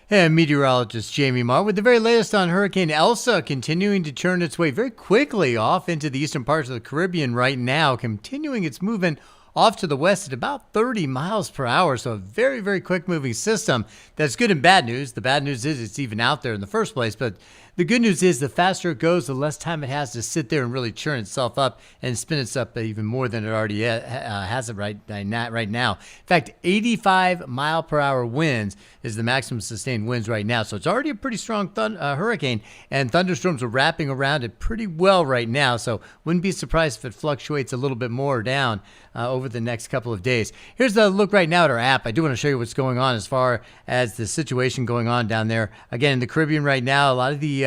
And meteorologist Jamie Martin with the very latest on Hurricane Elsa continuing to turn its way very quickly off into the eastern parts of the Caribbean right now, continuing its movement off to the west at about 30 miles per hour. So a very, very quick moving system. That's good and bad news. The bad news is it's even out there in the first place, but the good news is the faster it goes, the less time it has to sit there and really churn itself up and spin itself up even more than it already has it right now. In fact, 85 mile per hour winds is the maximum sustained winds right now. So it's already a pretty strong hurricane, and thunderstorms are wrapping around it pretty well right now. So wouldn't be surprised if it fluctuates a little bit more down over the next couple of days. Here's the look right now at our app. I do want to show you what's going on as far as the situation going on down there. Again, in the Caribbean right now, a lot of the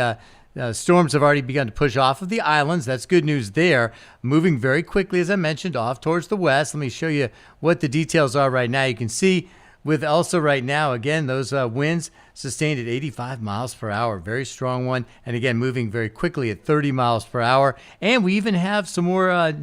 storms have already begun to push off of the islands. That's good news there. Moving very quickly, as I mentioned, off towards the west. Let me show you what the details are right now. You can see with Elsa right now, again, those winds sustained at 85 miles per hour. Very strong one. And again, moving very quickly at 30 miles per hour. And we even have some more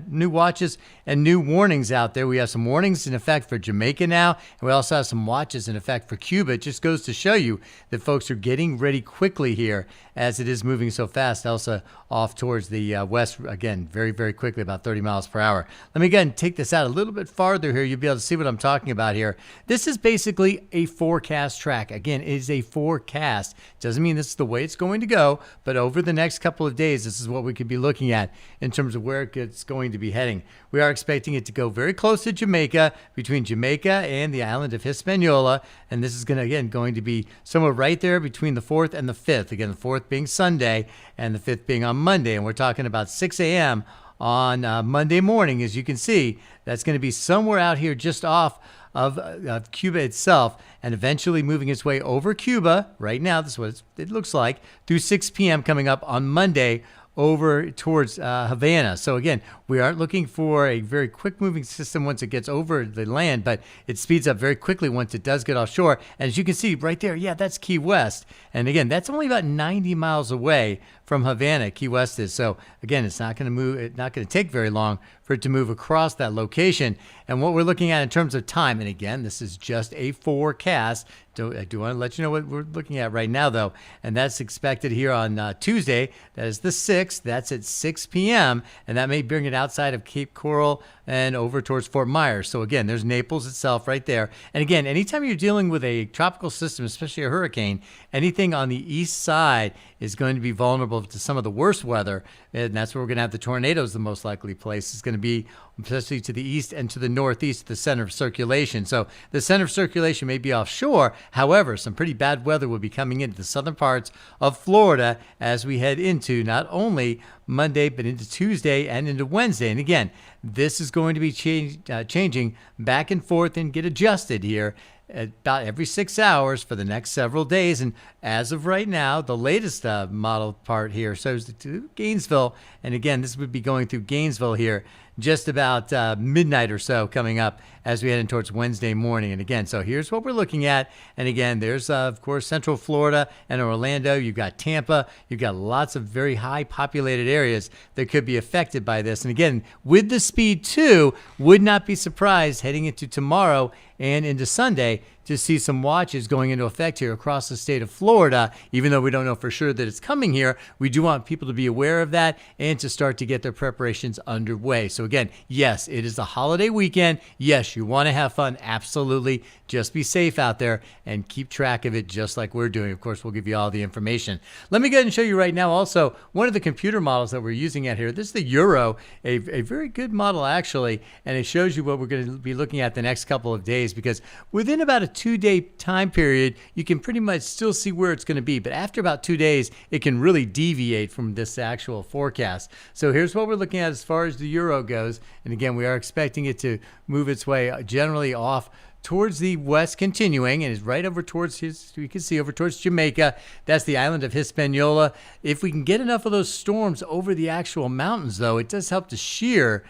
new watches and new warnings out there. We have some warnings in effect for Jamaica now. And we also have some watches in effect for Cuba. It just goes to show you that folks are getting ready quickly here as it is moving so fast. Elsa off towards the west, again, very, very quickly, about 30 miles per hour. Let me again take this out a little bit farther here. You'll be able to see what I'm talking about here. This is basically a forecast track. Again, it is a forecast. Doesn't mean this is the way it's going to go, but over the next couple of days, this is what we could be looking at in terms of where it's going to be heading. We are expecting it to go very close to Jamaica, between Jamaica and the island of Hispaniola, and this is going to be somewhere right there between the 4th and the 5th. Again, the 4th being Sunday and the 5th being on Monday, and we're talking about 6 a.m. on Monday morning. As you can see, that's going to be somewhere out here just off of Cuba itself, and eventually moving its way over Cuba. Right now, this is what it looks like, through 6 p.m. coming up on Monday over towards Havana. So again, we aren't looking for a very quick moving system once it gets over the land, but it speeds up very quickly once it does get offshore. And as you can see right there, yeah, that's Key West. And again, that's only about 90 miles away from Havana, Key West is. So again, it's not going to move. It's not going to take very long for it to move across that location. And what we're looking at in terms of time, and again, this is just a forecast. I do want to let you know what we're looking at right now, though, and that's expected here on Tuesday. That is the 6th. That's at 6 p.m., and that may bring it outside of Cape Coral and over towards Fort Myers. So again, there's Naples itself right there. And again, anytime you're dealing with a tropical system, especially a hurricane, anything on the east side is going to be vulnerable to some of the worst weather, and that's where we're going to have the tornadoes. The most likely place is going to be especially to the east and to the northeast, the center of circulation. So the center of circulation may be offshore. However, some pretty bad weather will be coming into the southern parts of Florida as we head into not only Monday, but into Tuesday and into Wednesday. And again, this is going to be changing back and forth and get adjusted here about every 6 hours for the next several days. And as of right now, the latest model part here shows to Gainesville. And again, this would be going through Gainesville here just about midnight or so coming up as we head in towards Wednesday morning. And again, so here's what we're looking at. And again, there's, of course, Central Florida and Orlando. You've got Tampa. You've got lots of very high populated areas that could be affected by this. And again, with the speed 2, would not be surprised heading into tomorrow and into Sunday to see some watches going into effect here across the state of Florida. Even though we don't know for sure that it's coming here, we do want people to be aware of that and to start to get their preparations underway. So again, yes, it is a holiday weekend. Yes, you want to have fun. Absolutely. Just be safe out there and keep track of it just like we're doing. Of course, we'll give you all the information. Let me go ahead and show you right now also one of the computer models that we're using at here. This is the Euro, a very good model actually, and it shows you what we're going to be looking at the next couple of days, because within about a 2-day time period, you can pretty much still see where it's going to be. But after about 2 days, it can really deviate from this actual forecast. So here's what we're looking at as far as the Euro goes. And again, we are expecting it to move its way generally off towards the west, continuing, and is right over towards you can see over towards Jamaica. That's the island of Hispaniola. If we can get enough of those storms over the actual mountains, though, it does help to shear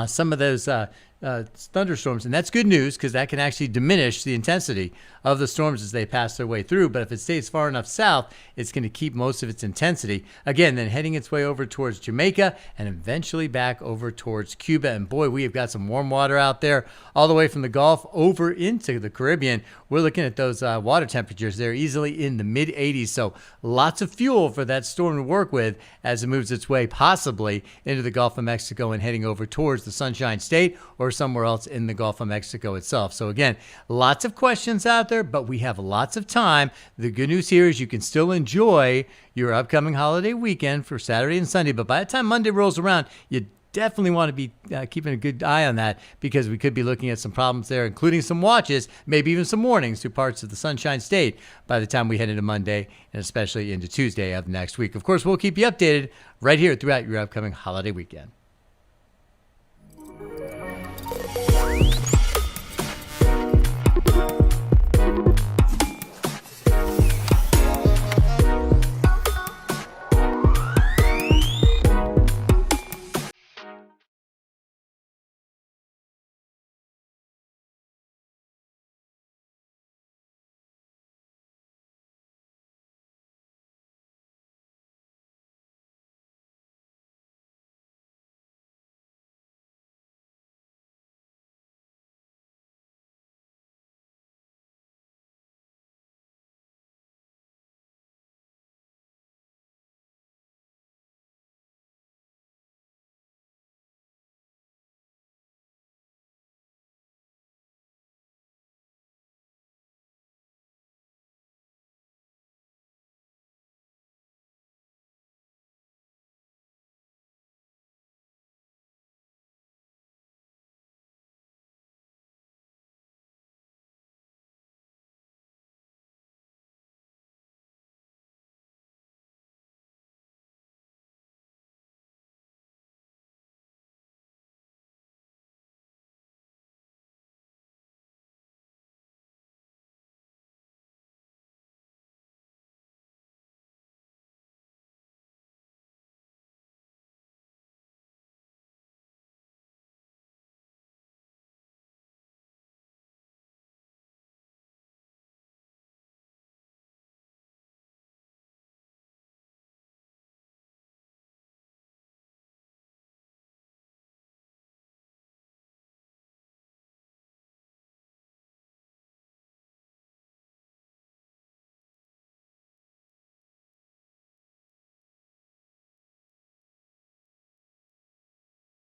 some of those thunderstorms, and that's good news because that can actually diminish the intensity of the storms as they pass their way through. But if it stays far enough south, it's going to keep most of its intensity. Again, then heading its way over towards Jamaica and eventually back over towards Cuba. And boy, we have got some warm water out there all the way from the Gulf over into the Caribbean. We're looking at those water temperatures. They're easily in the mid-80s, so lots of fuel for that storm to work with as it moves its way possibly into the Gulf of Mexico and heading over towards the Sunshine State or somewhere else in the Gulf of Mexico itself. So again, lots of questions out there, but we have lots of time. The good news here is you can still enjoy your upcoming holiday weekend for Saturday and Sunday, but by the time Monday rolls around, you definitely want to be keeping a good eye on that, because we could be looking at some problems there, including some watches, maybe even some warnings through parts of the Sunshine State by the time we head into Monday and especially into Tuesday of next week. Of course, we'll keep you updated right here throughout your upcoming holiday weekend.